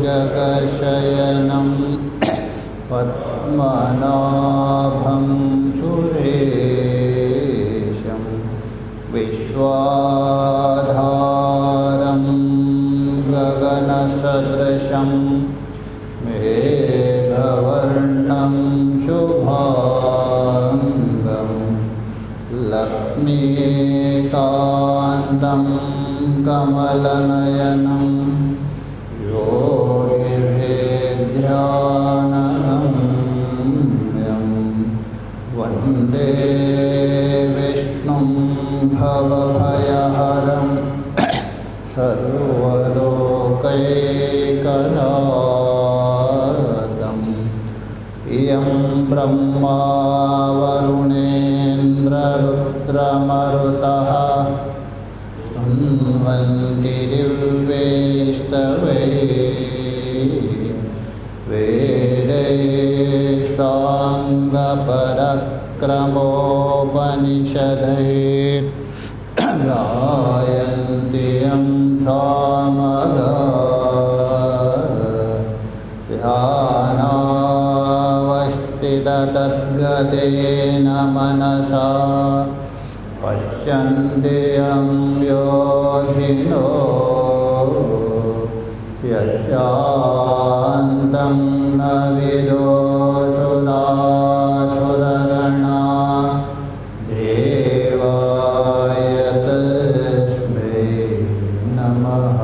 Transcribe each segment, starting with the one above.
भुजगशयनं पद्मनाभं सुरेशं विश्वाधारं गगनसदृशं मेघवर्णं शुभांगं लक्ष्मीकान्तं कमलनयनं योगिभिर्ध्यानगम्यं वन्दे विष्णुं भवभयहरं सर्वलोकैकनाथम् इयं ब्रह्मा वरुणेन्द्ररुद्रमरुतः स्तुन्वन्ति दिव्यैस्तवैः वेदैस्ताङ्गपरक्रमोपनिषदैः गायन्ति यं ध्यानावस्थिततद्गतेन मनसा पश्यन्ति यं योगिनो यच्चान्तं न विदुषुरासुरगणा देवाय तस्मै नमः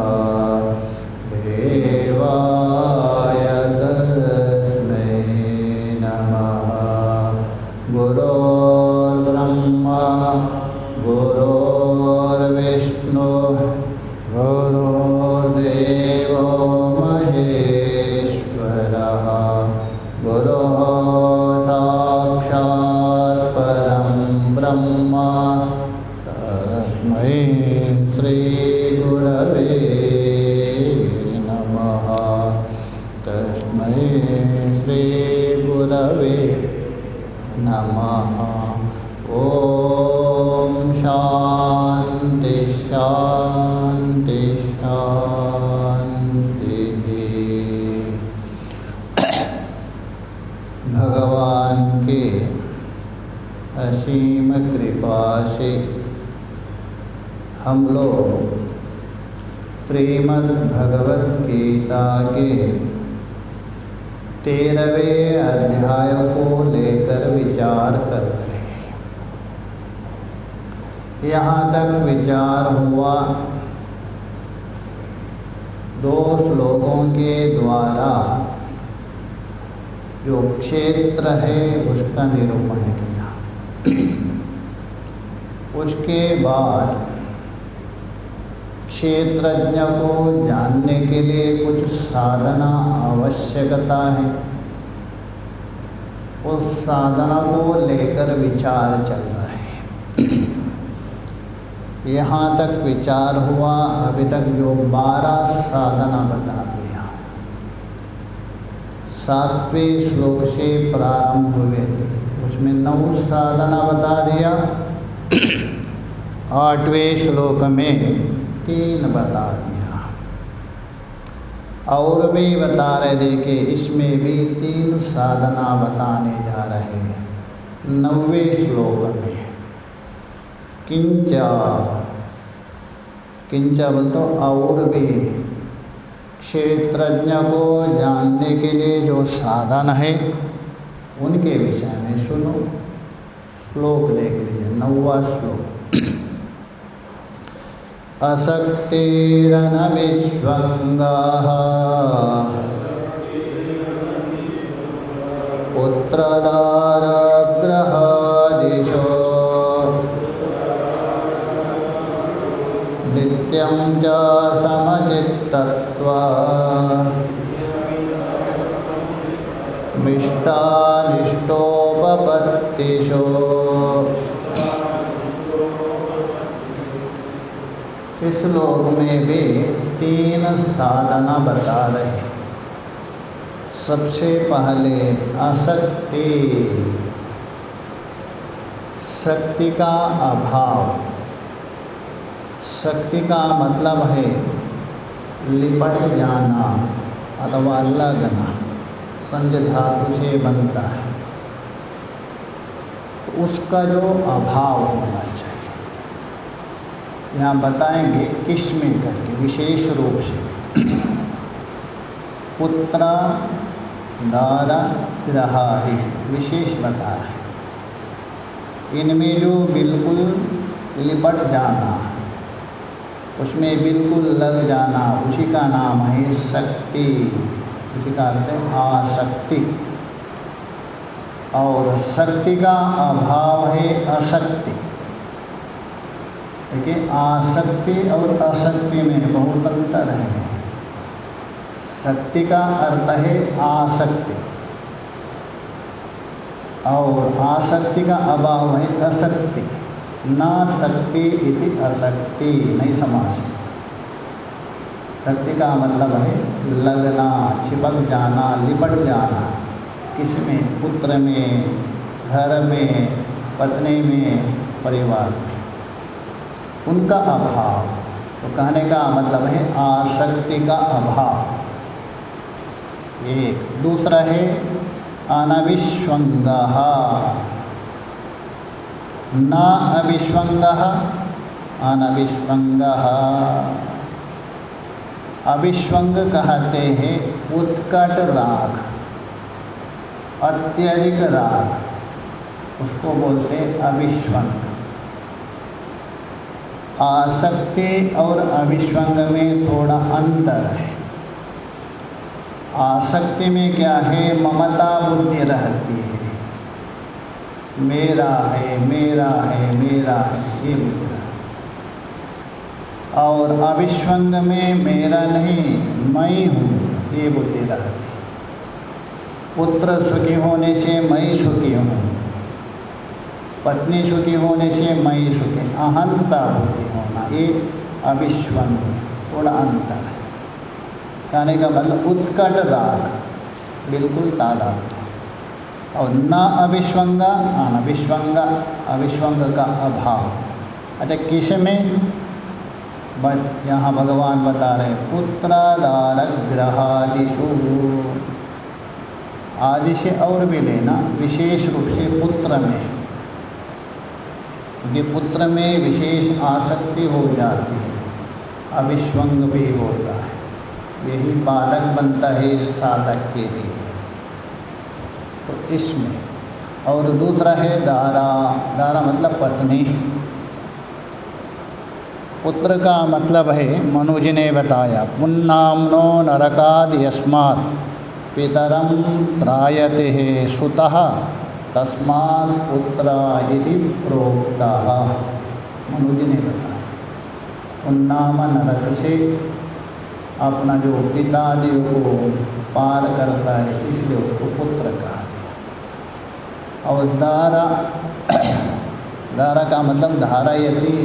देवाय तस्मै नमः। गुरुर्ब्रह्मा गुरुर्विष्णुः गुरुर्देवो महेश्वरः गुरुः साक्षात् परं ब्रह्म तस्मै श्रीगुरवे नमः तस्मै श्रीगुरवे नमः। ॐ शान्ति शान्ति शान्तिः। भगवान की असीम कृपा से हम लोग श्रीमद् भगवत गीता के 13वें अध्याय को लेकर विचार कर रहे हैं। यहाँ तक विचार हुआ 2 श्लोकों के द्वारा जो क्षेत्र है उसका निरूपण किया। उसके बाद क्षेत्रज्ञ को जानने के लिए कुछ साधना आवश्यकता है, उस साधना को लेकर विचार चल रहा है। यहाँ तक विचार हुआ। अभी तक जो 12 साधना बता दिया, 7वें श्लोक से प्रारंभ हुए थे, उसमें 9 साधना बता दिया। 8वें श्लोक में 3 बता दिया और भी बता रहे थे कि इसमें भी 3 साधना बताने जा रहे हैं। 9वें श्लोक में किंचा किंचा बोल तो और भी क्षेत्रज्ञ को जानने के लिए जो साधन है उनके विषय में सुनो। श्लोक देख लीजिए, 9वां श्लोक। असक्तिरन विश्वंगाः पुत्रदारग्रहादिशो नित्यं च समचित्तत्वात् मिष्टानिष्टोपपत्तिषु। इस श्लोक में भी 3 साधना बता रहे। सबसे पहले आसक्ति, शक्ति का अभाव। शक्ति का मतलब है लिपट जाना, अथवा लगना संज धातु से बनता है, तो उसका जो अभाव होना चाहिए। यहाँ बताएंगे किसमें करके विशेष रूप से पुत्र दारा ग्रहादिश विशेष बता रहे हैं। इनमें जो बिल्कुल लिपट जाना, उसमें बिल्कुल लग जाना, उसी का नाम है शक्ति, उसी का अर्थ है आसक्ति। और शक्ति का अभाव है अशक्ति। देखिए आसक्ति और अशक्ति में बहुत अंतर है। शक्ति का अर्थ है आसक्ति और आसक्ति का अभाव है अशक्ति। न शक्ति इति अशक्ति नहीं समास। शक्ति का मतलब है लगना, चिपक जाना, लिपट जाना, किसमें, पुत्र में, घर में, पत्नी में, परिवार में, उनका अभाव। तो कहने का मतलब है आसक्ति का अभाव। एक दूसरा है अनविष्वंगः। न अविष्वंगः अनविष्वंगः। अविष्वंग कहते हैं उत्कट राग, अत्यधिक राग, उसको बोलते हैं अविष्वंग। आसक्ति और अविष्वंग में थोड़ा अंतर है। आसक्ति में क्या है, ममता बुद्धि रहती है, मेरा है, मेरा है, मेरा है, ये बुद्धि रहती है। और अविष्वंग में मेरा नहीं, मैं हूँ, ये बुद्धि रहती है। पुत्र सुखी होने से मैं सुखी हूँ, पत्नी सुखी होने से मैं सुखी, अहंता बुद्धि होना, ये अविष्वंग, थोड़ा अंतर है। कहने का मतलब उत्कट राग, बिल्कुल तादात्म्य। और न अविष्वंगा अनविष्वंगा, अविष्वंग का अभाव। अच्छा किस में, यहाँ भगवान बता रहे पुत्रादार ग्रहादिषु, आदि से और भी लेना, विशेष रूप से पुत्र में, क्योंकि पुत्र में विशेष आसक्ति हो जाती है, अविष्वंग भी होता है, यही बाधक बनता है साधक के लिए। तो इसमें और दूसरा है दारा। दारा मतलब पत्नी। पुत्र का मतलब है, मनुज ने बताया, पुन्नाम्नो नरकाद यस्मात् पितरम त्रायते है सुतः तस्मात् पुत्र इति प्रोक्तः। मनुज ने बताया पुन्नाम नरक से अपना जो पितादियों को पार करता है, इसलिए उसको पुत्र कहा गया। और दारा, दारा का मतलब धारयति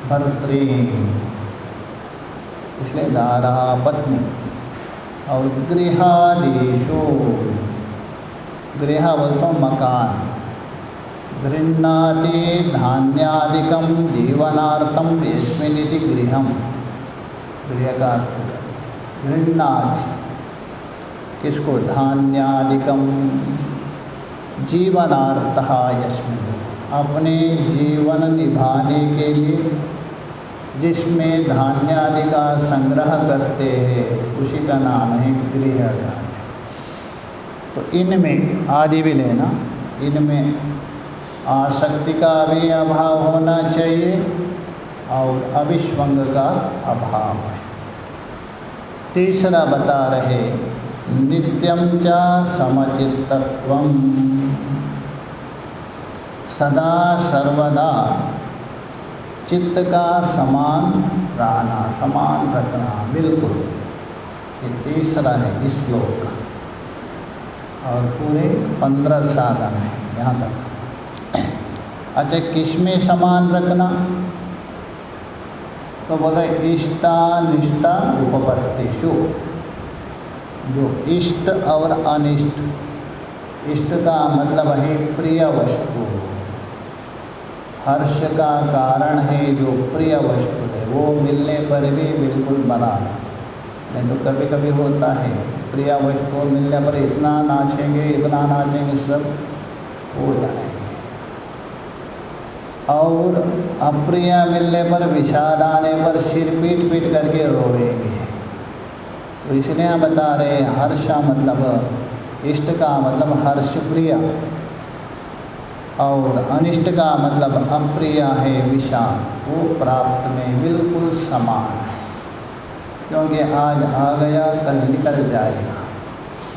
भर्तृ, इसलिए दारा पत्नी। और गृहादिषु, गृह बोलता हूँ मकान, गृह्णाति धान्यादिकम जीवनार्थम यस्मिनिति गृहम, गृह का अर्थ करते गृह्णाति, किसको, धान्यादिकम, जीवनार्थः यस्मिन्, अपने जीवन निभाने के लिए जिसमें धान्य आदि का संग्रह करते हैं, उसी का नाम है गृह का। तो इनमें आदि भी लेना, इनमें आसक्ति का भी अभाव होना चाहिए और अविष्वंग का अभाव है। तीसरा बता रहे नित्यं च समचित्तत्वं, सदा सर्वदा चित्त का समान रहना, समान रखना, बिल्कुल। ये तीसरा है इस श्लोक का, और पूरे 15 साधन है यहाँ तक। अच्छा, किसमें समान रखना, तो बोले इष्टानिष्टा उपपत्तिषु, जो इष्ट और अनिष्ट, इष्ट का मतलब है प्रिय वस्तु, हर्ष का कारण है जो प्रिय वस्तु है, वो मिलने पर भी बिल्कुल बना, नहीं तो कभी कभी होता है प्रिया वस्तु मिलने पर इतना नाचेंगे सब हो जाएंगे, और अप्रिय मिलने पर विषाद आने पर सिर पीट पीट करके रोएंगे। तो इसलिए आप बता रहे हर्ष मतलब इष्ट का मतलब हर्ष प्रिय, और अनिष्ट का मतलब अप्रिय है विषाद, वो प्राप्त में बिल्कुल समान है, क्योंकि आज आ गया कल निकल जाएगा।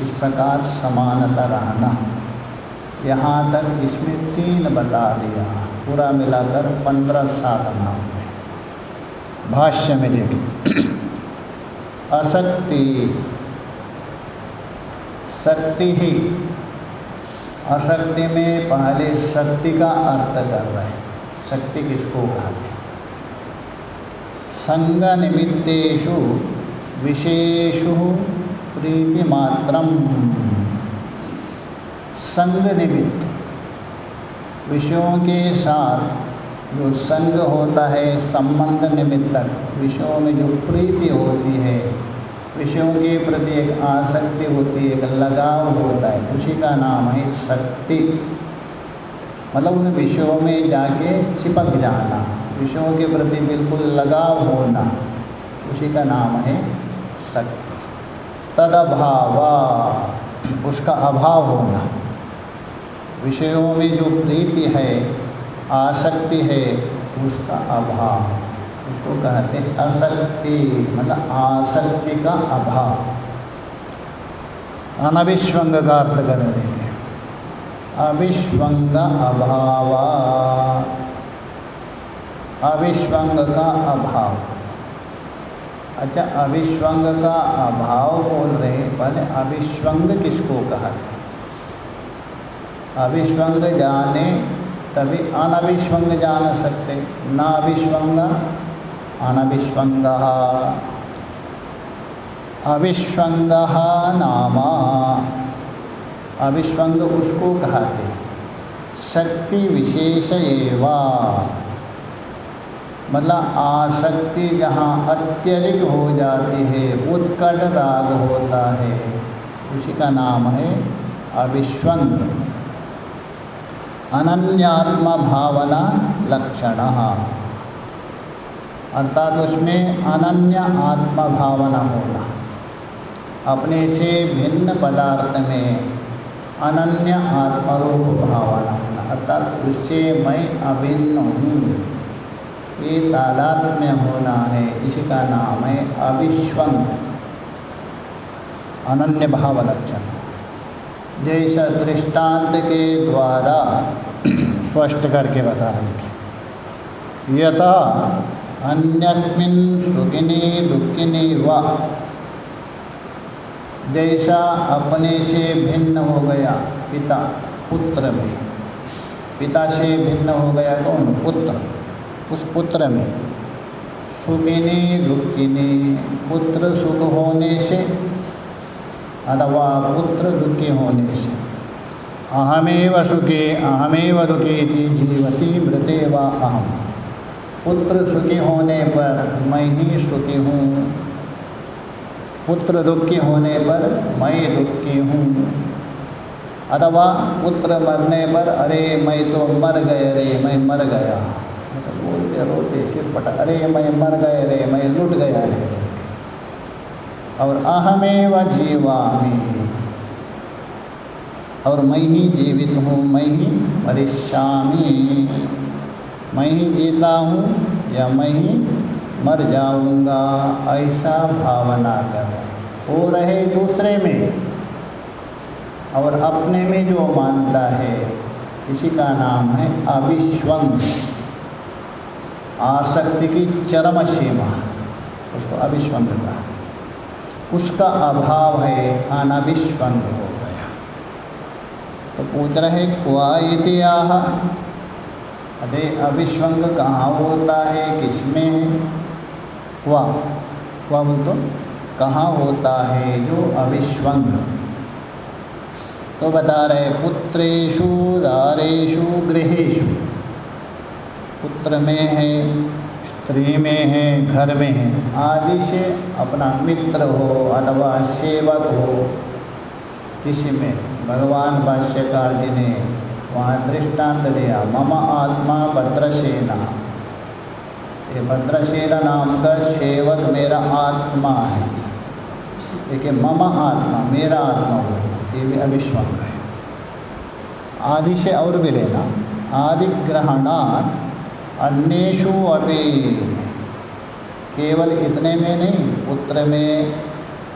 इस प्रकार समानता रहना। यहाँ तक इसमें 3 बता दिया, पूरा मिलाकर 15 साधना हुए। भाष्य में देखिए, असक्ति शक्ति ही, असक्ति में पहले शक्ति का अर्थ कर रहे हैं। शक्ति किसको कहते हैं? संग निमित्तेषु विशेषु प्रीतिमात्रम। संग निमित्त विषयों के साथ जो संग होता है, संबंध निमित्तक विषयों में जो प्रीति होती है, विषयों के प्रति एक आसक्ति होती है, एक लगाव होता है, उसी का नाम है शक्ति। मतलब उन विषयों में जाके चिपक जाना, विषयों के प्रति बिल्कुल लगाव होना, उसी का नाम है शक्ति। तदभावा, उसका अभाव होना, विषयों में जो प्रीति है, आसक्ति है, उसका अभाव, उसको कहते हैं असक्ति, मतलब आसक्ति का अभाव। अनभिष्वंग का अर्थ कर देंगे, अभिष्वंग अभाव, अभिष्वंग का अभाव। अच्छा, अभिष्वंग का अभाव बोल रहे हैं, पहले अभिष्वंग किसको कहते हैं? अभिष्वंग जाने तभी अनभिष्वंग जान सकते, न अभिष्वंग अनभिष्वंगः। अभिष्वंगः नाम, अभिष्वंग उसको कहते शक्ति विशेष एवा, मतलब आसक्ति जहाँ अत्यधिक हो जाती है, उत्कट राग होता है, उसी का नाम है अभिष्वंग। अनन्यात्म भावना लक्षणः, अर्थात उसमें अनन्य आत्मा भावना होना, अपने से भिन्न पदार्थ में अनन्य आत्मरूप भावना होना, अर्थात उससे मैं अभिन्न हूँ, ये तादात्म्य होना है, इसी का नाम है अभिष्वंग, अनन्य भाव लक्षण। जैसा दृष्टांत के द्वारा स्पष्ट करके बता रहे हैं, यथा अन्यस्मिन् सुखिनी दुःखिनी वा, जैसा अपने से भिन्न हो गया पिता पुत्र में, पिता से भिन्न हो गया कौन? पुत्र। उस पुत्र में सुखिनी दुःखिनी, पुत्र सुख होने से अथवा पुत्र दुखी होने से, अहमेव सुखी अहमेव दुखी जीवति मृते वा अहम, पुत्र सुखी होने पर मैं ही सुखी हूँ, पुत्र दुखी होने पर मैं दुखी हूँ, अथवा पुत्र मरने पर अरे मैं तो मर गए, अरे मैं मर गया, ऐसा बोलते रोते सिर पटा, अरे मैं मर गए, अरे मैं लुट गया रे। और अहमेव जीवामि, और मैं ही जीवित हूँ, मैं ही मरिष्यामि, मैं ही जीता हूँ या मैं ही मर जाऊँगा, ऐसा भावना कर रहे हो रहे दूसरे में, और अपने में जो मानता है, इसी का नाम है अभिष्वंग। आसक्ति की चरम सीमा, उसको अभिष्वंग कहते हैं, उसका अभाव है, अनभिष्वंग हो गया। तो पूछ रहे क्वा इति आह, अरे अभिष्वंग कहाँ होता है, किसमें है? क्वा बोल तो कहाँ होता है जो अभिष्वंग? तो बता रहे पुत्रेषु दारेषु गृहेषु, पुत्र में है, स्त्री में है, घर में है, आदि से अपना मित्र हो अथवा सेवक हो, किसी में भगवान भाष्यकार जी ने वहाँ दृष्टांत दिया, मम आत्मा भद्रसेना। ये भद्रसेना नाम का सेवक मेरा आत्मा है। देखिए मम आत्मा, मेरा आत्मा बोलना, ये भी अविश्वंग है। आदि से और भी लेना, आदि ग्रहणात् अन्येषु अपि, केवल इतने में नहीं, पुत्र में,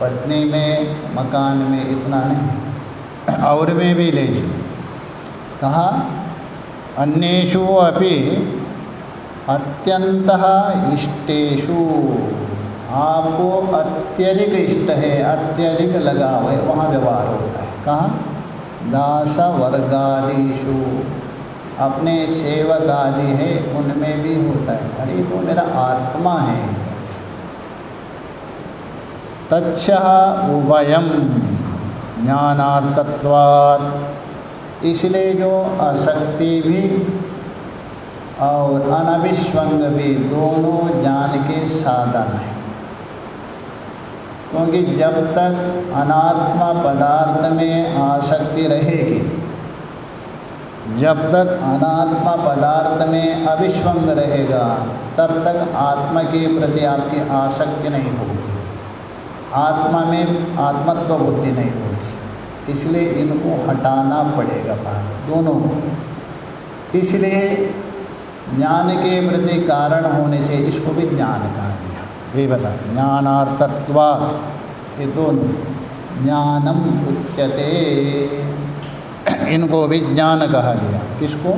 पत्नी में, मकान में, इतना नहीं, और में भी लीजिए। कहा अन्येषु अपि अत्यंतः इष्टेषु, आपको अत्यधिक इष्ट है, अत्यधिक लगाव है, वहाँ व्यवहार होता है। कहाँ? दास वर्गादिषु, अपने सेवक आदि है उनमें भी होता है। अरे तो मेरा आत्मा है। तच्छः उभयं ज्ञानार्थत्वात्, इसलिए जो आसक्ति भी और अनभिष्वंग भी दोनों ज्ञान के साधन हैं। क्योंकि जब तक अनात्मा पदार्थ में आसक्ति रहेगी, जब तक अनात्मा पदार्थ में अभिष्वंग रहेगा, तब तक आत्मा के प्रति आपकी आसक्ति नहीं होगी, आत्मा में आत्मत्व बुद्धि नहीं होगी। इसलिए इनको हटाना पड़ेगा बाहर, दोनों को। इसलिए ज्ञान के प्रति कारण होने से इसको भी ज्ञान कहा गया। ये बता रहे ज्ञानार्थत्वात्, ये दोनों ज्ञानम उच्यते, इनको भी ज्ञान कहा गया। किसको?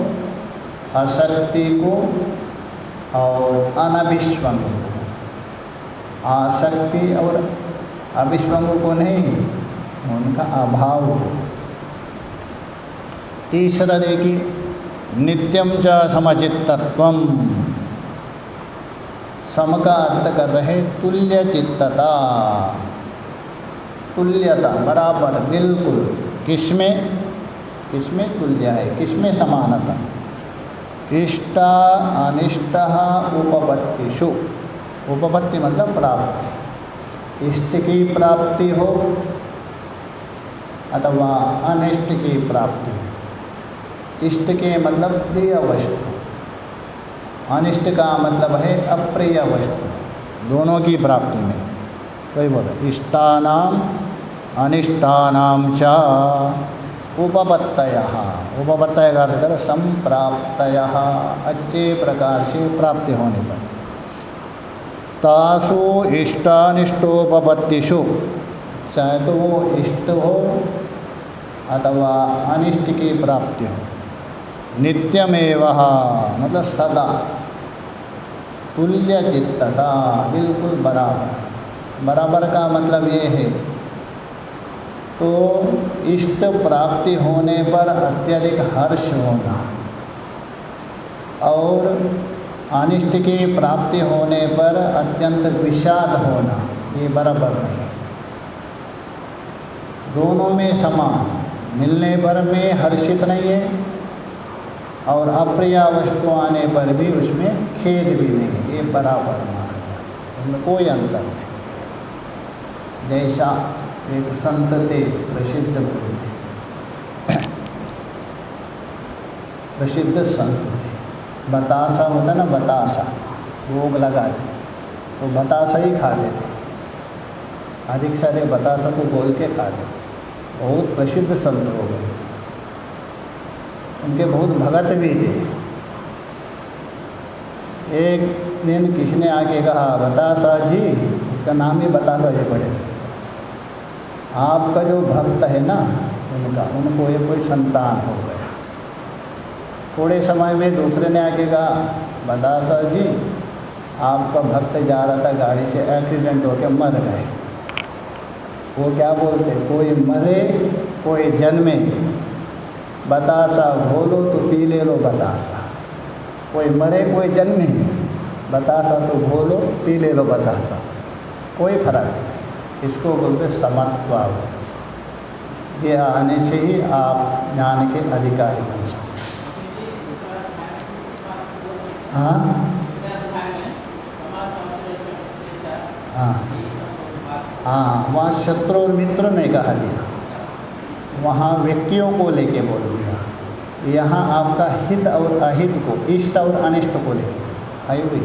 आसक्ति को और अनभिष्वंग को। आसक्ति और अभिष्वंग को नहीं, उनका अभाव को। तीसरा देखिए, नित्यम च समचित्तत्वम, सम का अर्थ कर रहे तुल्य चित्तता, तुल्यता, बराबर, बिल्कुल। किसमें? किसमें तुल्य है, किसमें समानता? इष्ट अनिष्ट उपपत्तिषु, उपपत्ति मतलब प्राप्ति, इष्ट की प्राप्ति हो अथवा अनिष्ट की प्राप्ति। इष्ट के मतलब प्रिय वस्तु, अनिष्ट का मतलब है अप्रिय वस्तु, दोनों की प्राप्ति में। वही बोला इष्टानाम अनिष्टानाम च उपपत्तयः, उपपत्तय का अर्थ कर संप्राप्तयः, अच्छे प्रकार से प्राप्ति होने पर। तासु इष्टानिष्टोपपत्तिषु, चाहे तो वो इष्ट हो अथवा अनिष्ट की प्राप्ति हो, नित्यमेव मतलब सदा, तुल्य चित्तता, बिल्कुल बराबर। बराबर का मतलब ये है, तो इष्ट प्राप्ति होने पर अत्यधिक हर्ष होना और अनिष्ट की प्राप्ति होने पर अत्यंत विषाद होना, ये बराबर नहीं। दोनों में समान, मिलने पर में हर्षित नहीं है और अप्रिय वस्तु आने पर भी उसमें खेद भी नहीं है, ये बराबर माना जाता है, उसमें कोई अंतर नहीं। जैसा एक संत थे, प्रसिद्ध बोलते, प्रसिद्ध संत थे, बतासा होता ना, बतासा भोग लगाते, वो बतासा ही खाते थे, अधिक से अधिक बतासा को घोल के खाते थे। बहुत प्रसिद्ध संत हो गए थे, उनके बहुत भगत भी थे। एक दिन किसी ने आके कहा, बतासा जी, उसका नाम ही बतासा जी पड़े थे, आपका जो भक्त है ना, उनको ये कोई संतान हो गया। थोड़े समय में दूसरे ने आके कहा, बतासा जी, आपका भक्त जा रहा था, गाड़ी से एक्सीडेंट होकर मर गए। वो क्या बोलते, कोई मरे कोई जन्मे, बतासा घोलो तो पी ले लो बतासा। कोई मरे कोई जन्मे, बतासा तो घोलो पी ले लो बतासा, कोई फर्क नहीं। इसको बोलते समत्वावृत्ति। ये आने से ही आप ज्ञान के अधिकारी बन सकते। हाँ हाँ हाँ, वहाँ शत्रु और मित्र में कहा दिया, वहाँ व्यक्तियों को लेके बोल दिया। यहाँ आपका हित और अहित को, इष्ट और अनिष्ट को लेके आई हुई।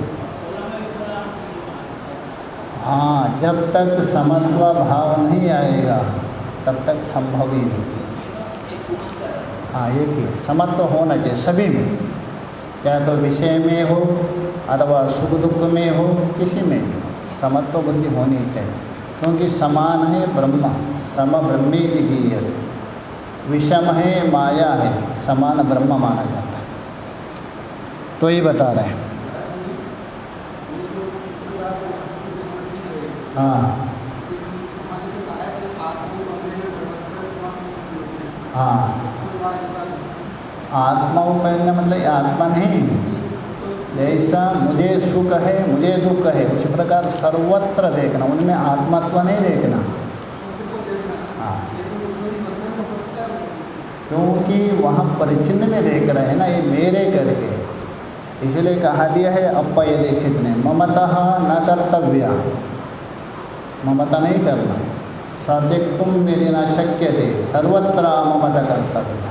हाँ, जब तक समत्व भाव नहीं आएगा तब तक संभव ही नहीं। हाँ, एक ही समत्व होना चाहिए सभी में, चाहे तो विषय में हो अथवा सुख दुख में हो, किसी में भी समत्व बुद्धि होनी चाहिए। क्योंकि समान है ब्रह्म, सम ब्रह्मेति गीयते, विषम है माया है, समान ब्रह्म माना जाता है। तो ये बता रहे हैं। हाँ हाँ, आत्मा पहले मतलब आत्मा नहीं, जैसा मुझे सुख है मुझे दुख है उसी प्रकार सर्वत्र देखना, उनमें आत्मत्व नहीं देखना। हाँ, क्योंकि वहाँ परिचिन्न में देख रहे हैं ना, ये मेरे करके, इसलिए कहा दिया है अपयदीक्षित ने, ममतः न कर्तव्या, ममता नहीं करना। सत्यक्तुम मेरे न शक्य थे, सर्वत्र ममता कर्तव्य,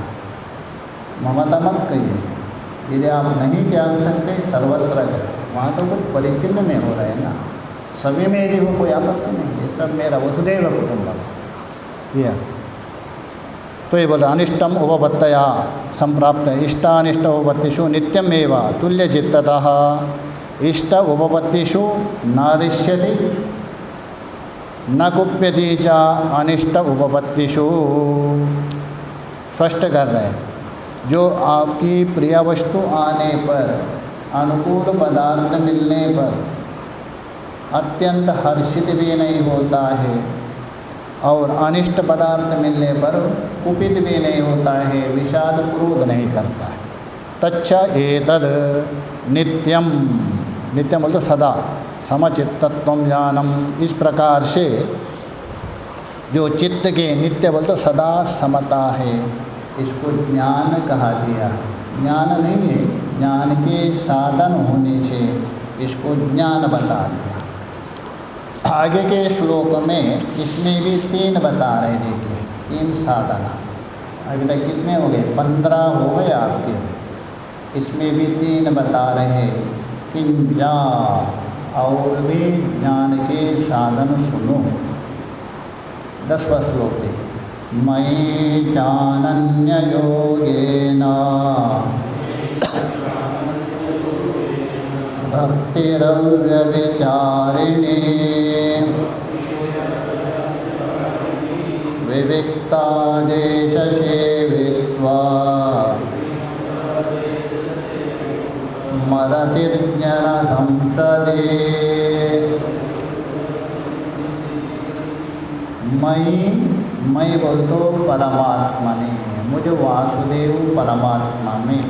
ममता मत कहिए, यदि आप नहीं त्याग सकते सर्वत्र करें। वहाँ तो कुछ परिचिन्न में हो रहे हैं ना, सभी में यदि हो कोई आपत्ति नहीं, ये सब मेरा वसुधैव कुटुंबकम, ये अर्थ। तो ये बोले अनिष्टम उपपत्तया संप्राप्त, इष्टानिष्ट उपपत्तिषु नित्यम एव तुल्यचित्ततः, इष्ट उपपत्तिषु नारिष्यति न कुप्यति च अनिष्ट उपपत्तिषु। स्पष्ट कर रहे हैं, जो आपकी प्रिय वस्तु आने पर, अनुकूल पदार्थ मिलने पर अत्यंत हर्षित भी नहीं होता है और अनिष्ट पदार्थ मिलने पर कुपित भी नहीं होता है, विषाद क्रोध नहीं करता है। तच्च एतद् नित्यम, नित्यम बोलते सदा, समचित्तत्वं ज्ञानम, इस प्रकार से जो चित्त के नित्य बोलते सदा समता है, इसको ज्ञान कहा दिया है। ज्ञान नहीं है, ज्ञान के साधन होने से इसको ज्ञान बता दिया। आगे के श्लोक में इसमें भी 3 बता रहे, देखिए 3 साधन। अभी तक कितने हो गए? 15 हो गए आपके। इसमें भी 3 बता रहे, किंजा, और भी ज्ञान के साधन सुनो। 10वां श्लोक देखिए, मयि चानन्य योगेन भक्तिरव्यभिचारिणी विविक्ता देशसेवित्वा मरतिर्ज्ञान संसदे। मई बोल तो परमात्मा ने, मुझे वासुदेव परमात्मा में,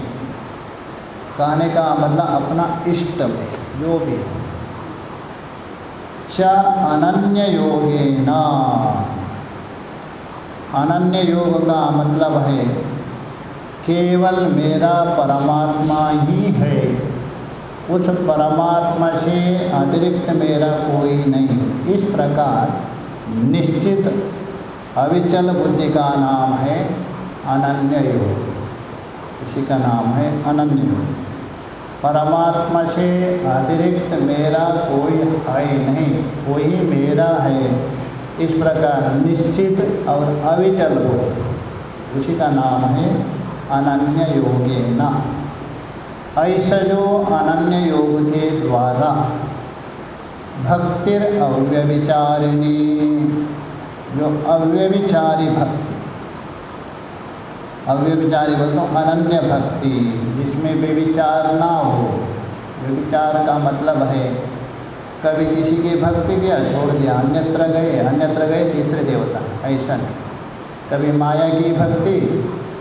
कहने का मतलब अपना इष्ट में जो भी हो। च अनन्य योगेन, अनन्य योग का मतलब है केवल मेरा परमात्मा ही है, उस परमात्मा से अतिरिक्त मेरा कोई नहीं। इस प्रकार निश्चित अविचल बुद्धि का नाम है अनन्य योग, इसी का नाम है अनन्य योग। परमात्मा से अतिरिक्त मेरा कोई है नहीं, वही मेरा है। इस प्रकार निश्चित और अविचल बुद्धि, उसी का नाम है अनन्य योगेन। ऐसा जो अनन्य योग के द्वारा भक्तिर अव्यभिचारिणी, जो अव्यभिचारी भक्ति, अव्यभिचारी बोलता हूँ अनन्य भक्ति, जिसमें व्यभिचार ना हो। व्यभिचार का मतलब है कभी किसी की भक्ति किया छोड़ दिया, अन्यत्र गए तीसरे देवता, ऐसा नहीं। कभी माया की भक्ति,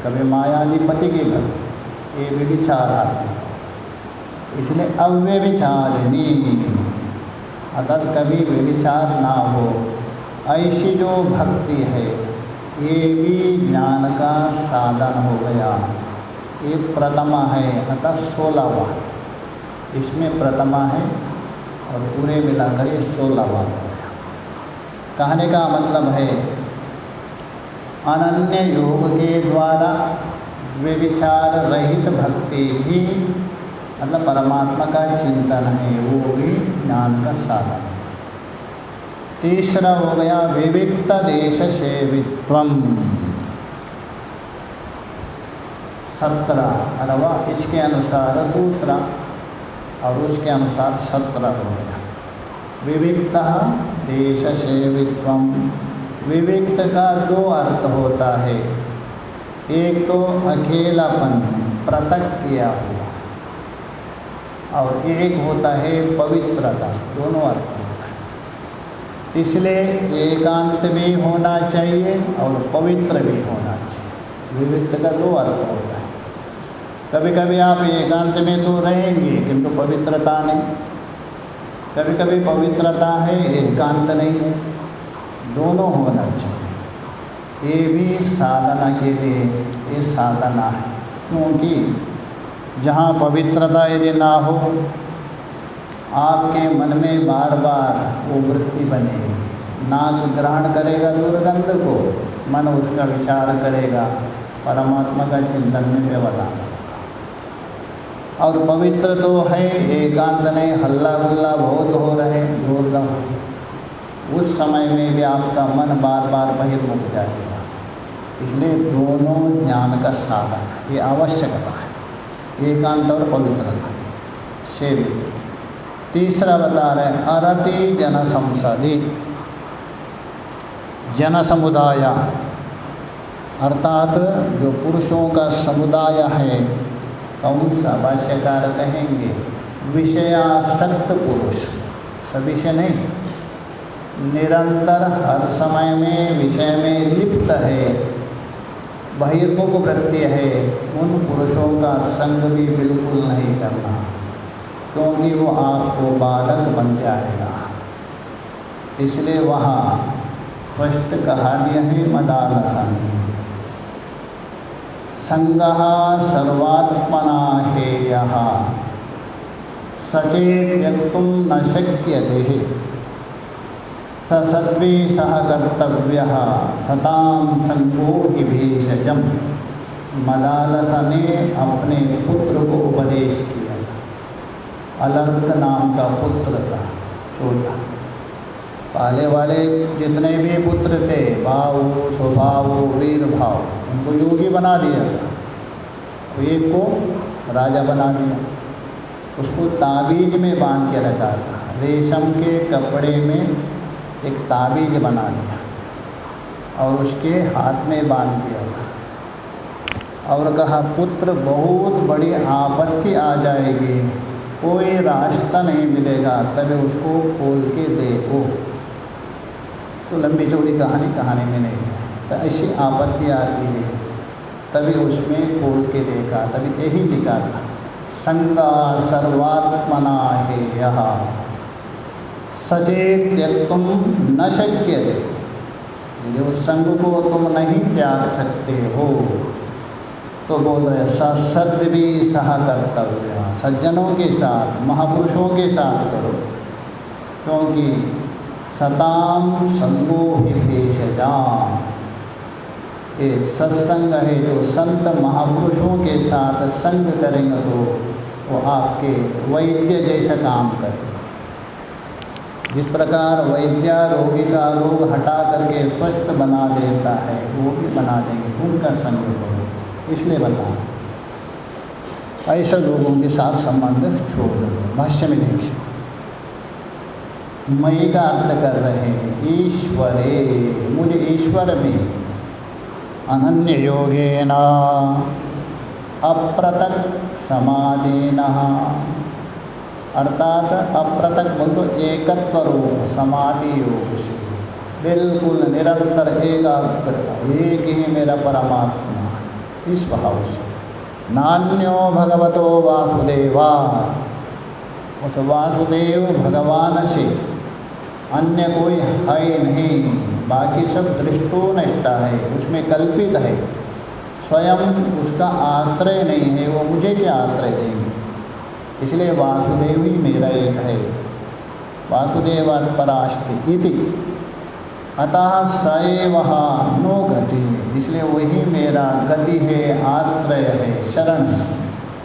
कभी मायाधिपति की भक्ति, ये व्यभिचार आत्मा, इसलिए अव्यभिचारिणी, अर्थात कभी व्यभिचार ना हो। ऐसी जो भक्ति है ये भी ज्ञान का साधन हो गया। ये प्रथमा है, अर्थात 16वां, इसमें प्रथमा है और पूरे मिलाकर ये 16 बार हो गया। कहने का मतलब है अनन्य योग के द्वारा व्यभिचार रहित भक्ति भी, मतलब परमात्मा का चिंतन है, वो भी ज्ञान का साधन। तीसरा हो गया विविक्त देश सेवित्वम। 17 अथवा इसके अनुसार दूसरा और उसके अनुसार 17 हो गया। विविक्त देश सेवित्वम। विविक्त का 2 अर्थ होता है, एक तो अकेलापन पृथक किया हुआ, और एक होता है पवित्रता, दोनों अर्थ होता है। इसलिए एकांत भी होना चाहिए और पवित्र भी होना चाहिए। विविक्त का 2 अर्थ होता है। कभी कभी आप एकांत में तो रहेंगे किंतु पवित्रता नहीं, कभी कभी पवित्रता है एकांत नहीं है, दोनों होना चाहिए। ये भी साधना के लिए ये साधना है, क्योंकि जहाँ पवित्रता यदि ना हो, आपके मन में बार बार वो वृत्ति बनेगी। नाक ग्रहण करेगा दुर्गंध को, मन उसका विचार करेगा, परमात्मा का चिंतन में व्यवधान होगा। और पवित्र तो है, एकांत नहीं, हल्ला गुल्ला बहुत हो रहे जोरदार, उस समय में भी आपका मन बार बार बहिर्मुख जाएगा। इसलिए दोनों ज्ञान का साधन है, ये आवश्यकता है, एकांत और पवित्रता सेवित। तीसरा बता रहे हैं अरति जन संसदि, जन समुदाय अर्थात जो पुरुषों का समुदाय है, कौन सा भाष्यकार कहेंगे विषयासक्त पुरुष, सभी से नहीं, निरंतर हर समय में विषय में लिप्त है, बहिर्मुख वृत्ति है, उन पुरुषों का संग भी बिल्कुल नहीं करना, क्योंकि वो आपको बाधक बन जाएगा। इसलिए वहाँ स्पष्ट कहा दिया है मदालसनी संगः सर्वात्मना हेयः सचेत त्यक्तुं न शक्यते सत्वी सह कर्तव्यः सतां संगो हि भेषजम्। मदालस ने अपने पुत्र को उपदेश किया, अलर्क नाम का पुत्र था छोटा। पहले वाले जितने भी पुत्र थे, भाव स्वभाव वीर भाव, उनको योगी बना दिया था, एक को राजा बना दिया। उसको ताबीज में बांध के रखा था, रेशम के कपड़े में एक ताबीज बना दिया और उसके हाथ में बांध दिया था और कहा पुत्र बहुत बड़ी आपत्ति आ जाएगी, कोई रास्ता नहीं मिलेगा, तभी उसको खोल के देखो। तो लंबी चौड़ी कहानी में नहीं है, तो ऐसी आपत्ति आती है, तभी उसमें खोल के देखा, तभी यही लिखा था संगा सर्वात्मना हेयः सचेत त्यक्तुं न शक्यते। यदि उस संग को तुम नहीं त्याग सकते हो तो बोल रहे सत्सद भी सह कर्तव्य, सज्जनों के साथ महापुरुषों के साथ करो, क्योंकि सताम संगो हि भेषजाम्। ये सत्संग है, जो संत महापुरुषों के साथ संग करेंगे तो वो आपके वैद्य जैसा काम करेंगे। जिस प्रकार वैद्य रोगी का रोग हटा करके स्वस्थ बना देता है, वो भी बना देंगे, उनका संग करो। इसलिए बता ऐसे लोगों के साथ संबंध छोड़ दो। भाष्य में देखिए, मई का अर्थ कर रहे हैं ईश्वरे, मुझे ईश्वर में अनन्य योगेन अप्रतक समाधिनः, अर्थात अप्रतक बोल तो एकत्व रूप समाधि योग से बिल्कुल निरंतर एकाग्रता, एक ही मेरा परमात्मा, इस भाव से नान्यो भगवतो वासुदेवात्, उस वासुदेव भगवान से अन्य कोई है नहीं, बाकी सब दृष्टो नष्टा है, उसमें कल्पित है, स्वयं उसका आश्रय नहीं है, वो मुझे क्या आश्रय देंगे। इसलिए वासुदेव ही मेरा एक है, वासुदेवात् परास्ति इति, अतः स एव नो गति, इसलिए वही मेरा गति है, आश्रय है, शरण,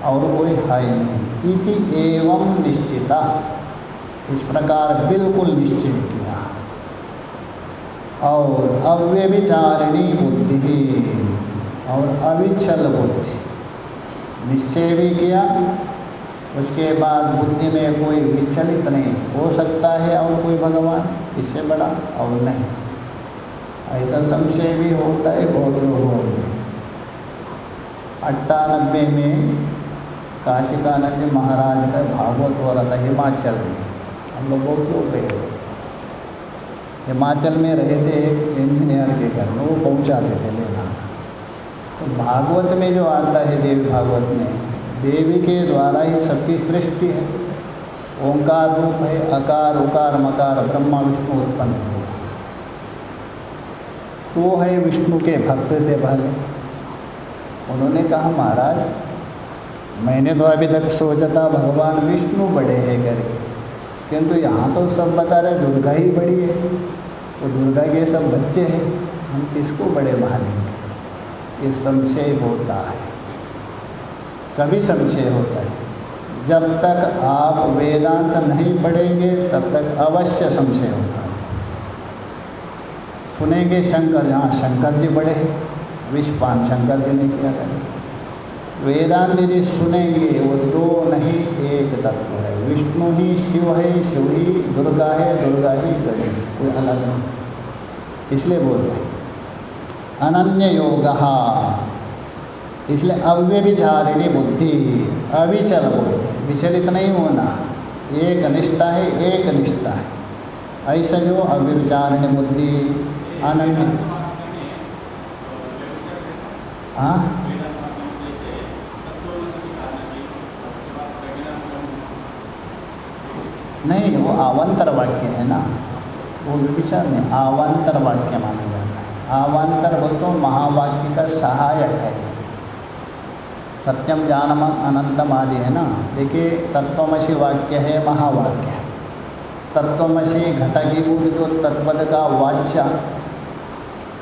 और कोई है नहीं। इति एवं निश्चिता, इस प्रकार बिल्कुल निश्चय किया। और अव्यभिचारिणी बुद्धि, और अविचल बुद्धि, निश्चय भी किया, उसके बाद बुद्धि में कोई विचलित नहीं हो सकता है और कोई भगवान इससे बड़ा और नहीं, ऐसा संशय भी होता है बहुत लोगों में। 98 में काशिकानंद जी महाराज का भागवत हो रहा था हिमाचल में, हम लोग बहुत लोग गए थे। हिमाचल में रहे थे एक इंजीनियर के घर में, वो पहुंचाते थे लेना। तो भागवत में जो आता है, देवी भागवत में, देवी के द्वारा ही सबकी सृष्टि है। ओंकार रूप है, अकार उकार मकार ब्रह्मा विष्णु उत्पन्न हुआ। तो है विष्णु के भक्त थे पहले। उन्होंने कहा महाराज मैंने तो अभी तक सोचा था भगवान विष्णु बड़े हैं करके, किंतु यहाँ तो सब बता रहे दुर्गा ही बड़ी है, तो दुर्गा के सब बच्चे हैं, हम किसको बड़े मानेंगे? ये संशय होता है, कभी संशय होता है। जब तक आप वेदांत नहीं पढ़ेंगे तब तक अवश्य संशय होता है। सुनेंगे शंकर, यहाँ शंकर जी बड़े हैं, विषपान शंकर जी ने किया करें। वेदांत यदि सुनेंगे वो दो नहीं एक तत्व है, विष्णु ही शिव है, शिव ही दुर्गा है, दुर्गा ही गणेश, कोई अलग नहीं। इसलिए बोलते हैं अनन्य योगः, इसलिए अव्यभिचारिणी बुद्धि, अविचल बुद्धि, विचलित नहीं होना, एक निष्ठा है, एक निष्ठा है। ऐसा जो अव्यभिचारिणी बुद्धि अनन्य, हाँ नहीं, वो आवांतर वाक्य है ना, वो विचार नहीं, आवांतर वाक्य माना जाता है। आवांतर बोलते हो महावाक्य का सहायक है। सत्यम जानम अनंतम आदि है ना। देखिए तत्वमसि वाक्य है, महावाक्य है। तत्वमसि घटकीभूत जो तत्पद का वाच्य,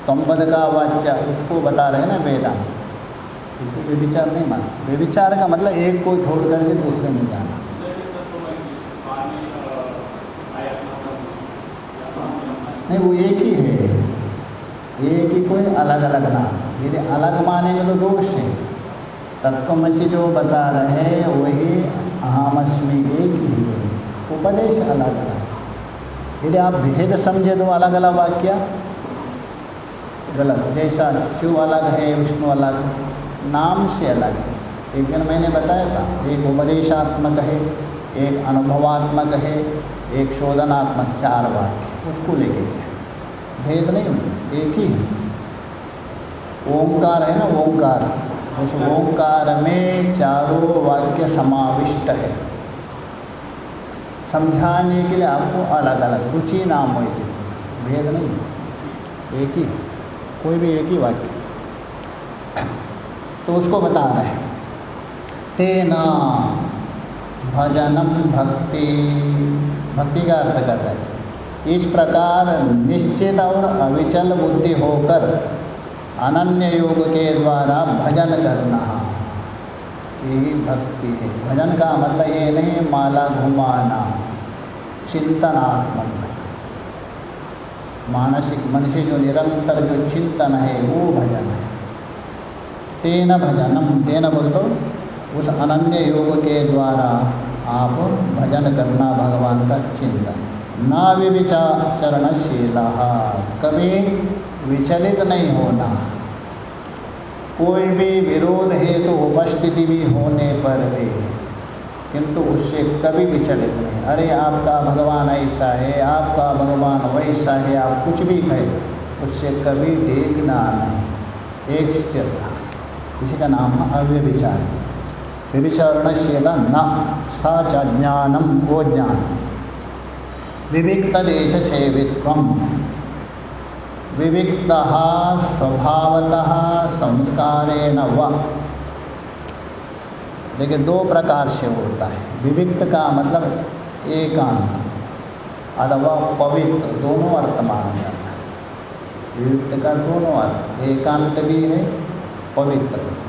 तमपद का वाच्य, उसको बता रहे हैं ना वेदांत। इसलिए व्यभिचार नहीं माना। व्यभिचार का मतलब एक को छोड़ करके दूसरे में जाना। नहीं, वो एक ही है, एक ही, कोई अलग अलग नाम। यदि अलग मानेंगे तो दोष है। तत्वमसि जो बता रहे हैं वही अहमस्मि, एक ही वही, उपदेश अलग अलग। यदि आप भेद समझे तो अलग अलग वाक्य गलत। जैसा शिव अलग है, विष्णु अलग है, नाम से अलग है। एक दिन मैंने बताया था, एक उपदेशात्मक है, एक अनुभवात्मक है, एक शोधनात्मक, 4 वाक्य, उसको लेके गया। भेद नहीं हुआ, एक ही है। ओंकार है ना, ओंकार, उस ओंकार में चारों वाक्य समाविष्ट है। समझाने के लिए आपको अलग अलग रुचि नाम हो, चित्र भेद नहीं है, एक ही है, कोई भी एक ही वाक्य। तो उसको बता रहे हैं तेना भजनम भक्ति, भक्ति का अर्थ कर रहे हैं। इस प्रकार निश्चित और अविचल बुद्धि होकर अनन्य योग के द्वारा भजन करना, यही भक्ति है। भजन का मतलब ये नहीं माला घुमाना, चिंतनात्मक भजन, मानसिक मन से जो निरंतर जो चिंतन है वो भजन है। तेन भजनम, तेन बोल तो उस अनन्य योग के द्वारा आप भजन करना, भगवान का चिंतन। ना विविचारणशील, कभी विचलित नहीं होना। कोई भी विरोध है तो उपस्थिति भी होने पर भी, किंतु उससे कभी विचलित नहीं। अरे आपका भगवान ऐसा है, आपका भगवान वैसा है, आप कुछ भी कहें, उससे कभी देखना नहीं, एक स्थिर रहा। इसी का नाम है अव्यभिचारी। व्यभिचारणशील न सा च ज्ञानम, वो ज्ञान। विविक्त देश सेवित्वम, विविक्तः स्वभावतः संस्कारेण व। देखिए 2 प्रकार से होता है। विविक्त का मतलब एकांत, अथवा पवित्र, दोनों अर्थ माना जाता है। विविक्त का दोनों अर्थ, एकांत भी है, पवित्र भी।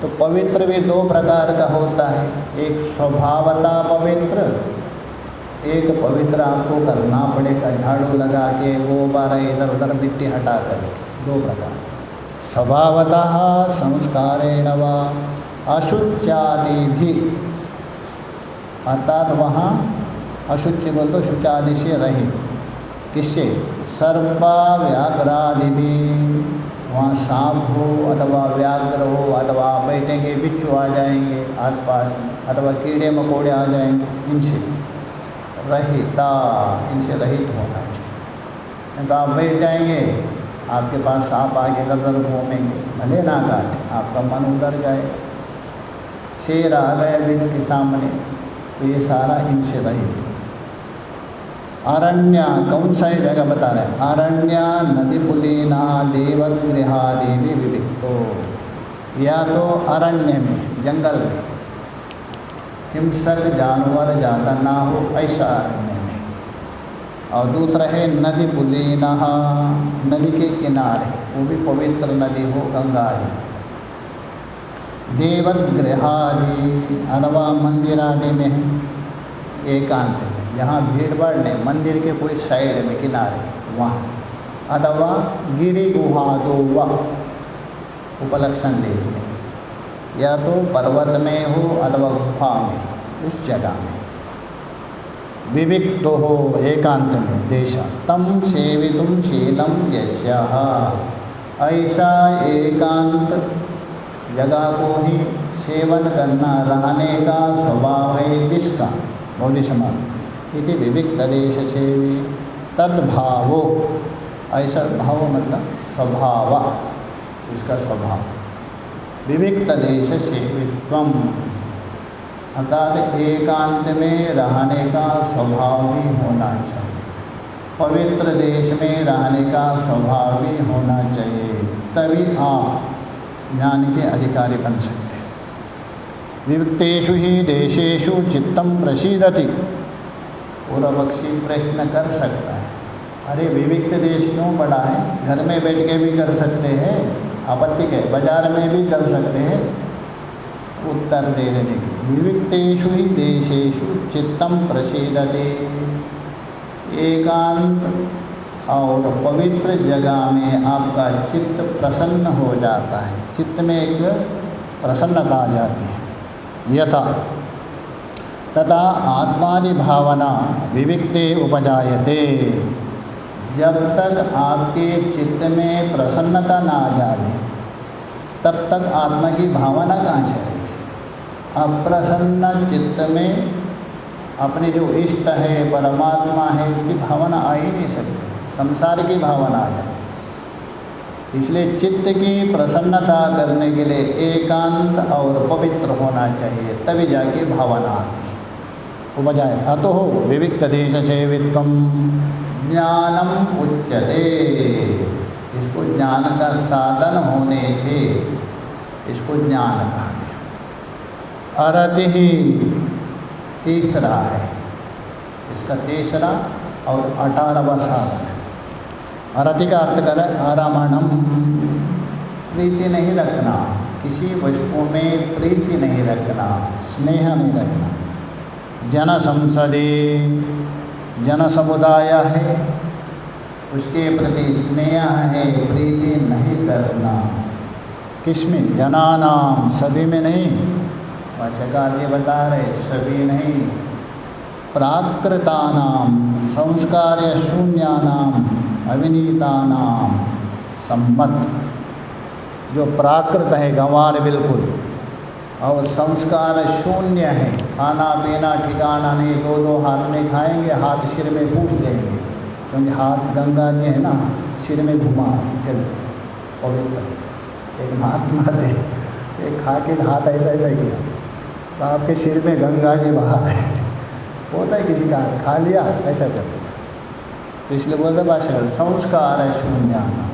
तो पवित्र भी दो प्रकार का होता है, एक स्वभावता पवित्र, एक पवित्र आपको करना पड़ेगा, झाड़ू लगा के गोबर इधर उधर मिट्टी हटा कर, दो प्रकार। स्वभावतः संस्कारेण वा अशुच्यादि भी, अर्थात वहाँ अशुचि बोल तो शुचादि से रहे, किससे? सर्पा व्याघ्रादि भी, वहाँ सांप हो अथवा व्याघ्र हो अथवा बैठेंगे बिच्छू आ जाएंगे आसपास में, अथवा कीड़े मकोड़े आ जाएंगे, इनसे रहिता, इनसे रहित होना चाहिए। नहीं तो आप बैठ जाएंगे, आपके पास सांप आगे इधर उधर घूमेंगे, भले ना काटे, आपका मन उधर जाए। शेर आ गए बिल के सामने, तो ये सारा इनसे रहित। अरण्य, कौन सा जगह बता रहे हैं? अरण्य नदी पुलीना देवगृहादि भी विविक्तो, या तो अरण्य में, जंगल में हिंसक जानवर ज़्यादा ना हो, ऐसा अरण्य में। और दूसरा है नदी पुलीना, नदी के किनारे, वो भी पवित्र नदी हो, गंगा आदि। देवगृहादि अथवा मंदिर आदि में है, एकांत में, जहाँ भीड़ भाड़ नहीं, मंदिर के कोई साइड में किनारे वहाँ। अथवा गिरि गुहा दो व, उपलक्षण लीजिए, या तो पर्वत में हो अथवा गुफा में, उस जगह में। विविक्तो हो, एकांत में, देशा तम सेवितुम शीलम यस्याः, ऐसा एकांत जगह को ही सेवन करना, रहने का स्वभाव है जिसका, मौलिक समाज इति विविक्त देश सेवी तद्भावो, ऐसा भाव मतलब स्वभाव, इसका स्वभाव। विविक्त देश सेवित्वम, अर्थात एकांत में रहने का स्वभाव भी होना चाहिए, पवित्र देश में रहने का स्वभाव भी होना चाहिए, तभी आप ज्ञान के अधिकारी बन सकते हैं। विविक्तेषु ही देशेषु चित्तम प्रसीदति, पूर्वपक्षी प्रश्न कर सकता है, अरे विविक्त देश क्यों पड़ा है? घर में बैठ के भी कर सकते हैं, आपत्ति के बाजार में भी कर सकते हैं। उत्तर दे रहे देखिए, विविक्तेषु ही देशेषु चित्तम प्रसीदति, एकांत और पवित्र जगह में आपका चित्त प्रसन्न हो जाता है, चित्त में एक प्रसन्नता आ जाती है। यथा तथा आत्मादि भावना विविक्ते उपजायते, जब तक आपके चित्त में प्रसन्नता ना आ जाए तब तक आत्मा की भावना कहाँ से आएगी? अप्रसन्न चित्त में अपने जो इष्ट है, परमात्मा है, उसकी भावना आ ही नहीं सकती, संसार की भावना आ जाए। इसलिए चित्त की प्रसन्नता करने के लिए एकांत और पवित्र होना चाहिए, तभी जाके भावना आती है, उपजाए। अतो विविक्त देश सेवित्वम ज्ञानम उच्यते, इसको ज्ञान का साधन होने से इसको ज्ञान कहा गया। अरति ही तीसरा है, इसका तीसरा और 18वां साधन है। अरति का अर्थ करें आरामणम, प्रीति नहीं रखना, किसी वस्तु में प्रीति नहीं रखना, स्नेह नहीं रखना। जन संसदे, जन समुदाय है, उसके प्रति स्नेह है, प्रीति नहीं करना। किसमें? जनानाम, सभी में नहीं, भाष्यकार ये बता रहे, सभी नहीं। प्राकृतानाम, संस्कार शून्यानाम, अविनीतानाम सम्मत, जो प्राकृत है गंवार बिल्कुल, और संस्कार शून्य है, खाना पीना ठिकाना नहीं, दो दो हाथ में खाएंगे, हाथ सिर में पूछ देंगे, क्योंकि हाथ गंगा जी है ना, सिर में घुमा चलते पवित्र। एक महात्मा थे, एक खा के हाथ ऐसा ऐसा किया, तो आपके सिर में गंगा जी बहा है, होता है किसी का हाथ खा लिया ऐसा कर दिया। तो इसलिए बोल रहे भाषा संस्कार शून्यानाम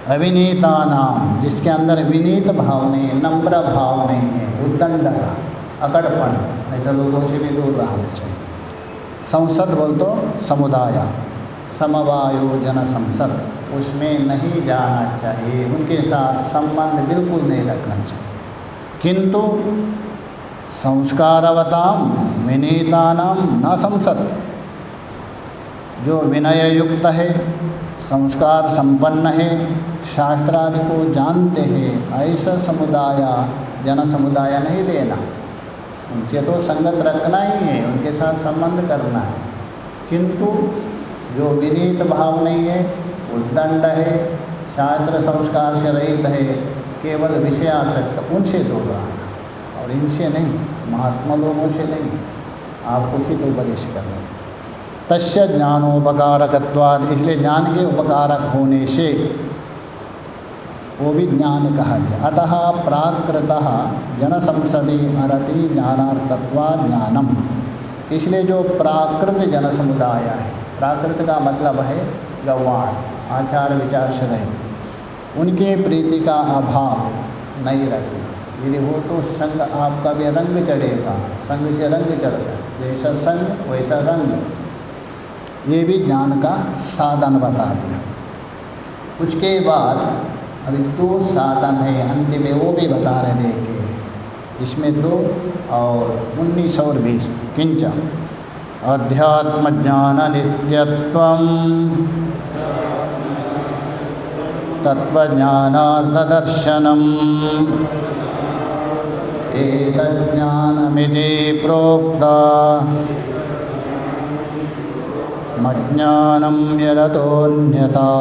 अविनीता नाम, जिसके अंदर विनीत भाव नहीं है, नम्र भाव नहीं है, उद्दंड का अकड़पन, ऐसा लोगों से भी दूर रहना चाहिए। संसद बोल तो समुदाय, समवायो जन संसद, उसमें नहीं जाना चाहिए, उनके साथ संबंध बिल्कुल नहीं रखना चाहिए। किंतु संस्कारवताम विनीतानां न संसद, जो विनय युक्त है, संस्कार संपन्न है, शास्त्रादि को जानते हैं, ऐसा समुदाय जन समुदाय नहीं लेना। उनसे तो संगत रखना ही है, उनके साथ संबंध करना है। किंतु जो विनीत भाव नहीं है, उद्दंड है, शास्त्र संस्कार से रहित है, केवल विषयासक्त, उनसे दूर रहना। और इनसे नहीं, महात्मा लोगों से नहीं, आपको हित उपदेश करना। तस्य ज्ञानोपकारकत्वाद, इसलिए ज्ञान के उपकारक होने से वो भी ज्ञान कहा गया। अतः प्राकृतः जनसंसदि अरति ज्ञानार्थत्वात् ज्ञानम, इसलिए जो प्राकृत जन समुदाय है, प्राकृत का मतलब है गंवार, आचार विचार से रहित, उनके प्रीति का अभाव नहीं रखना। यदि हो तो संग आपका भी रंग चढ़ेगा, संग से रंग चढ़ता है, जैसा संग वैसा रंग। ये भी ज्ञान का साधन बता दिया। उसके बाद अभी 2 साधन है अंतिम में, वो भी बता रहे देखिए, इसमें 2 और 19 और 20। किंच अध्यात्म ज्ञान नित्यत्वम तत्वज्ञानार्थदर्शनम एतज्ज्ञानमिति प्रोक्ता मज्ञानं यदतोऽन्यथा।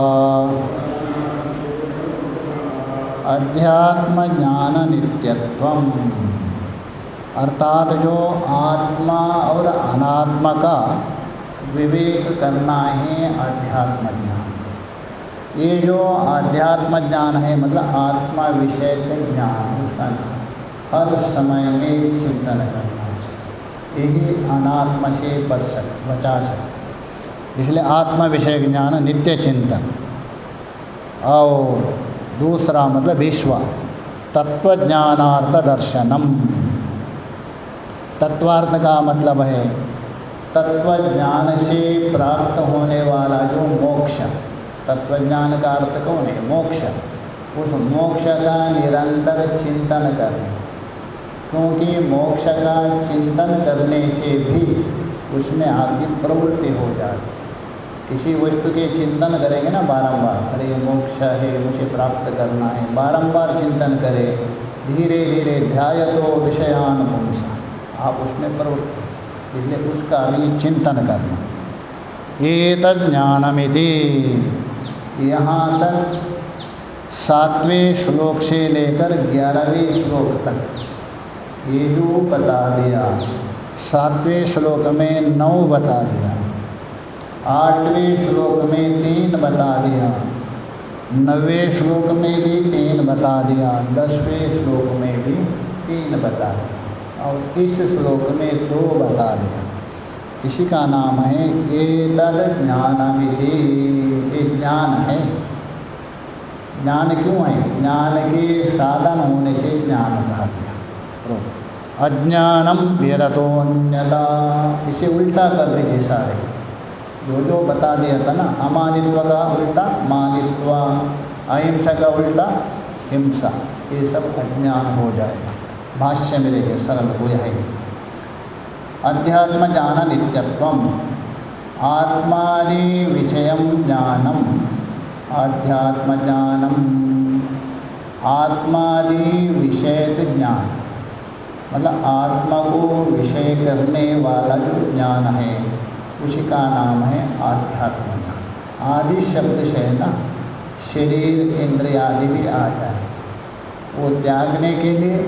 अध्यात्म ज्ञान नित्यत्वम, अर्थात जो आत्मा और अनात्मा का विवेक करना है अध्यात्म ज्ञान। ये जो अध्यात्म ज्ञान है मतलब आत्मा विषय के ज्ञान, उसका हर समय में चिंतन करना चाहिए, यही अनात्मा से बचा सकते। इसलिए आत्मा विषय ज्ञान नित्य चिंतन। और दूसरा मतलब विश्व तत्वज्ञानार्थ दर्शनम, तत्वार्थ का मतलब है तत्वज्ञान से प्राप्त होने वाला जो मोक्ष, तत्वज्ञान का अर्थ कौन है? मोक्ष। उस मोक्ष का निरंतर चिंतन करना, क्योंकि मोक्ष का चिंतन करने से भी उसमें आपकी प्रवृत्ति हो जाती। किसी वस्तु के चिंतन करेंगे ना बारंबार, अरे ये मोक्ष है, मुझे प्राप्त करना है, बारंबार चिंतन करें, धीरे धीरे ध्यायतो विषयान पुंसा, आप उसमें प्रवृत्त, इसलिए उसका भी चिंतन करना। एतद् ज्ञानमिति, यहाँ तक 7वें श्लोक से लेकर 11वें श्लोक तक ये जो बता दिया। 7वें श्लोक में 9 बता दिया, 8वें श्लोक में 3 बता दिया, 9वें श्लोक में भी 3 बता दिया, 10वें श्लोक में भी 3 बता दिया, और इस श्लोक में 2 बता दिया। इसी का नाम है एतद् ज्ञानमिति। ये ज्ञान है। ज्ञान क्यों है? ज्ञान के साधन होने से ज्ञान कहा गया। अज्ञानम व्यरतोऽन्यथा, इसे उल्टा कर दीजिए सारे, जो बता दिया था ना, अमानित्व का उल्टा मानित्व, अहिंसा का उल्टा हिंसा, ये सब अज्ञान हो जाएगा। भाष्य में देखिए, सरल बुझाइए। अध्यात्म ज्ञान नित्यत्वम, आत्मादि विषयम ज्ञानम, आध्यात्म ज्ञानम आत्मादि विषयक ज्ञान, मतलब आत्मा को विषय करने वाला जो ज्ञान है उसी का नाम है आध्यात्म ज्ञान। आदि शब्द से ना शरीर इंद्रिय आदि भी आ जाए, वो त्यागने के लिए,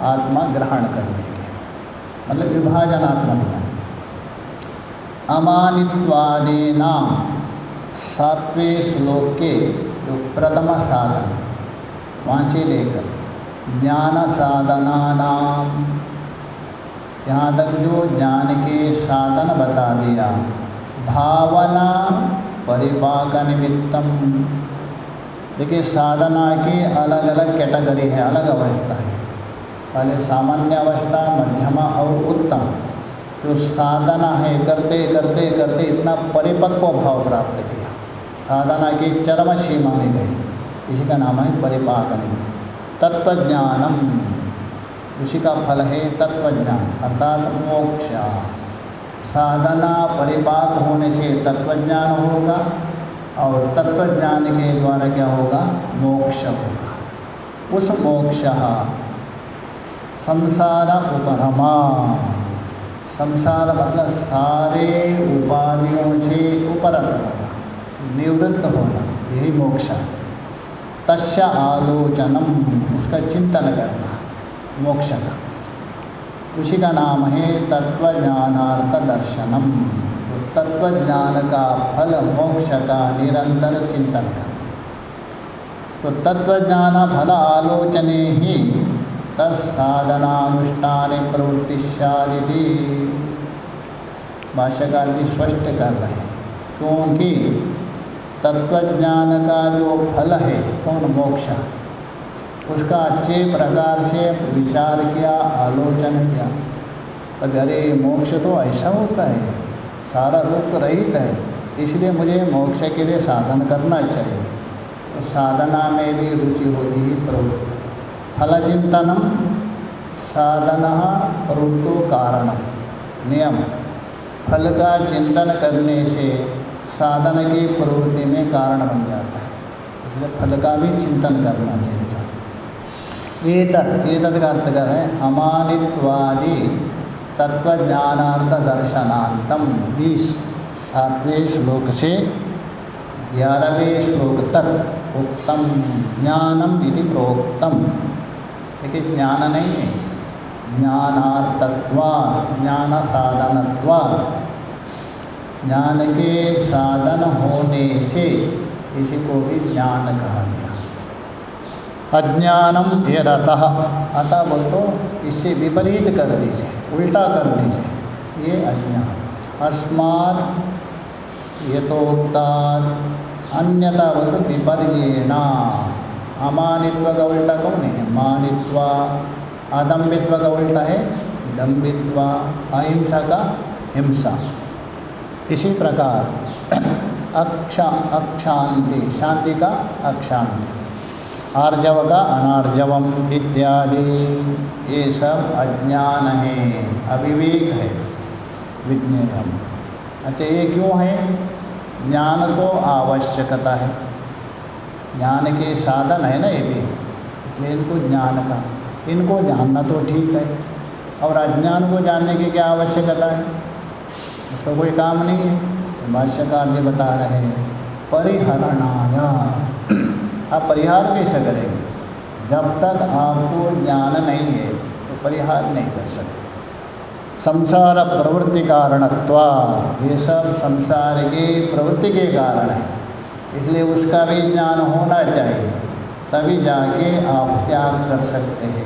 आत्मा ग्रहण करने के लिए, मतलब विभाजनात्मक ज्ञान। अमानित्वादीना 7वें श्लोक के जो प्रथम साधन, वहाँ से लेकर ज्ञान साधना नाम, यहाँ तक जो ज्ञान के साधन बता दिया। भावना परिपाक निमित्तम, देखिए साधना की अलग अलग कैटेगरी है, अलग अवस्था है। पहले सामान्य अवस्था, मध्यमा और उत्तम। जो साधना है करते करते करते इतना परिपक्व भाव प्राप्त किया, साधना की चरम सीमा में गए, इसी का नाम है परिपाकन। तत्वज्ञानम, उसी का फल है तत्वज्ञान अर्थात मोक्ष। साधना परिपाक होने से तत्वज्ञान होगा और तत्वज्ञान के द्वारा क्या होगा, मोक्ष होगा। उस मोक्ष संसार उपरमा, संसार मतलब सारे उपाधियों से उपरत होना, निवृत्त होना, यही मोक्ष। तस्य आलोचनम, उसका चिंतन करना मोक्ष का, उसी का नाम है तत्वज्ञानार्थ दर्शनम। तत्वज्ञान का फल मोक्ष का निरंतर चिंतन करना। तो तत्वज्ञान फल आलोचने ही तत्साधनानुष्ठाने प्रवृत्तिश्यादिति भाष्यकार जी स्पष्ट कर रहे हैं, क्योंकि तत्वज्ञान का जो फल है कौन, मोक्ष, उसका अच्छे प्रकार से विचार किया, आलोचन किया। तब अरे मोक्ष तो ऐसा होता है, सारा दुख रहित है, इसलिए मुझे मोक्ष के लिए साधन करना चाहिए। तो साधना में भी रुचि होती है प्रवृत्ति। फलचिंतनम साधना प्रवृत्तो कारणम, नियम। फल का चिंतन करने से साधन की प्रवृत्ति में कारण बन जाता है, इसलिए फल का भी चिंतन करना चाहिए। एतत् का अर्थ कर है अमानित्वादि तत्वज्ञानार्थ दर्शनांतम 7वें श्लोक से 11वें श्लोक तक उत्तम ज्ञानम इति प्रोक्तम। देखिए ज्ञान नहीं है, ज्ञानार्थत्वात्, ज्ञान साधनत्वात्, ज्ञान के साधन होने से इसी को भी ज्ञान कहा गया। अज्ञानम यदतः, अतः बोल तो इससे विपरीत कर दीजिए, उल्टा कर दीजिए, ये अज्ञान। अस्मात् यतोक्तात्, अन्यथा बोल तो विपर्येणा। अमानित्व का उल्टा कौन है, मानित्वा। अदम्बित्व का उल्टा है दम्बित्वा। अहिंसा का हिंसा। इसी प्रकार अक्षांति, शांति का अक्षांति, आर्जव का अनार्जवम इत्यादि, ये सब अज्ञान है, अविवेक है, विज्ञान। अच्छा ये क्यों है, ज्ञान तो आवश्यकता है, ज्ञान के साधन है ना ये भी, इसलिए इनको ज्ञान का, इनको जानना तो ठीक है। और अज्ञान को जानने की क्या आवश्यकता है, उसका कोई काम नहीं है। भाष्यकार जी बता रहे हैं परिहरणाया, आप परिहार कैसे करेंगे, जब तक आपको ज्ञान नहीं है तो परिहार नहीं कर सकते। संसार प्रवृत्ति कारणत्वात्, ये सब संसार की प्रवृत्ति के कारण है, इसलिए उसका भी ज्ञान होना चाहिए, तभी जाके आप त्याग कर सकते हैं।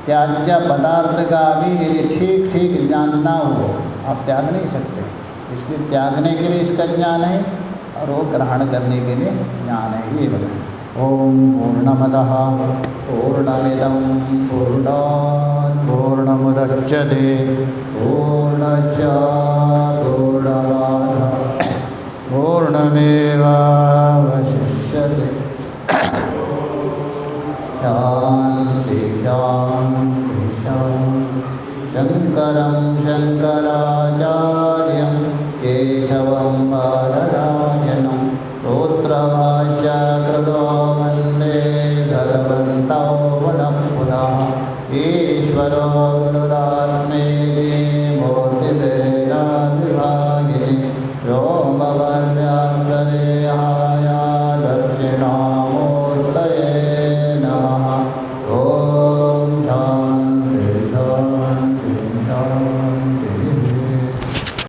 त्याज्य पदार्थ का भी यदि ठीक ठीक ज्ञान ना हो आप त्याग नहीं सकते, इसलिए त्यागने के लिए इसका ज्ञान है और वो ग्रहण करने के लिए ज्ञान है। ये बताएं। ओम पूर्णमदः पूर्णमिदं पूर्णात् पूर्णमुदच्यते पूर्णस्य पूर्णमादाय पूर्णमेवावशिष्यते। शान्ति शान्ति शान्ति। शङ्करं शङ्कराचार्यं केशवं बादरायणं स्तोत्रभाष्यकृतो वन्दे भगवन्तौ पुनः पुनः ईश्वरो